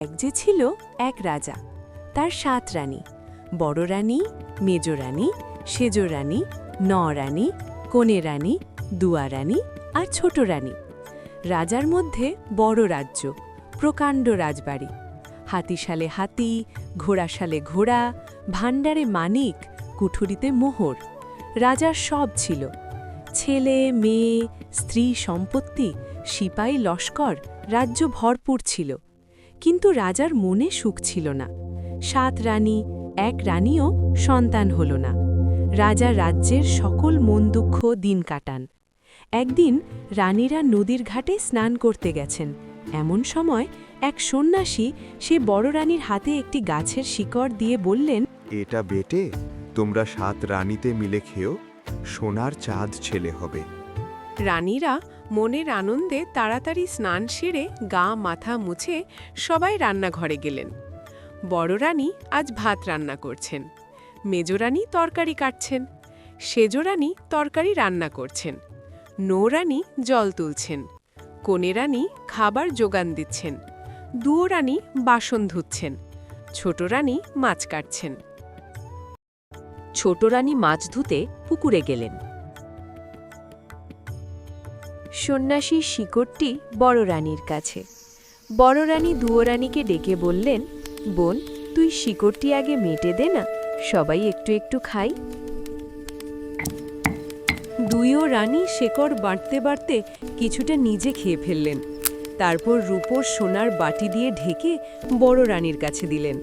এক যে ছিল এক রাজা, তার ৭ রানী, বড় রানী, মেজ রানী, সেজ রানী, রানী, কনে রানী, দুয়া রানী আর ছোট রানী। রাজার মধ্যে বড় রাজ্য, প্রকাণ্ড রাজবাড়ি, হাতিশালে হাতি, ঘোড়াশালে ঘোড়া, ভাণ্ডারে মানিক, কুঠুরিতে মোহর। রাজার সব ছিল, ছেলে মেয়ে, স্ত্রী, সম্পত্তি, সিপাই, লস্কর, রাজ্য ভরপুর ছিল। কিন্তু রাজার মনে সুখ ছিল না। ৭ রানী, এক রানীও সন্তান হল না। রাজা রাজ্যের সকল মন দুঃখ দিন কাটান। একদিন রানীরা নদীর ঘাটে স্নান করতে গেছেন। এমন সময় এক সন্ন্যাসী সে বড় রানীর হাতে একটি গাছের শিকড় দিয়ে বললেন, এটা বেটে তোমরা ৭ রানীতে মিলে খেও, সোনার চাঁদ ছেলে হবে। রানীরা মনের আনন্দে তাড়াতাড়ি স্নান সেরে গা মাথা মুছে সবাই রান্নাঘরে গেলেন। বড় রানী আজ ভাত রান্না করছেন, মেজ রানী তরকারি কাটছেন, সেজ রানী তরকারি রান্না করছেন, রানী জল তুলছেন, কনে রানী খাবার যোগান দিচ্ছেন, দুয়ো রানী বাসন ধুচ্ছেন, ছোট রানী মাছ কাটছেন। ছোট রানী মাছ ধুতে পুকুরে গেলেন। সন্ন্যাসীর শিকড়টি বড় রানীর কাছে। বড় রানী দুয়ো রানীকে ডেকে বললেন, বোন, তুই শিকড়টি আগে মেটে দে না, সবাই একটু একটু খাই। দুইও রানী শেকড় বাঁটতে বাঁটতে কিছুটা নিজে খেয়ে ফেললেন। তারপর রূপোর সোনার বাটি দিয়ে ঢেকে বড় রানীর কাছে দিলেন।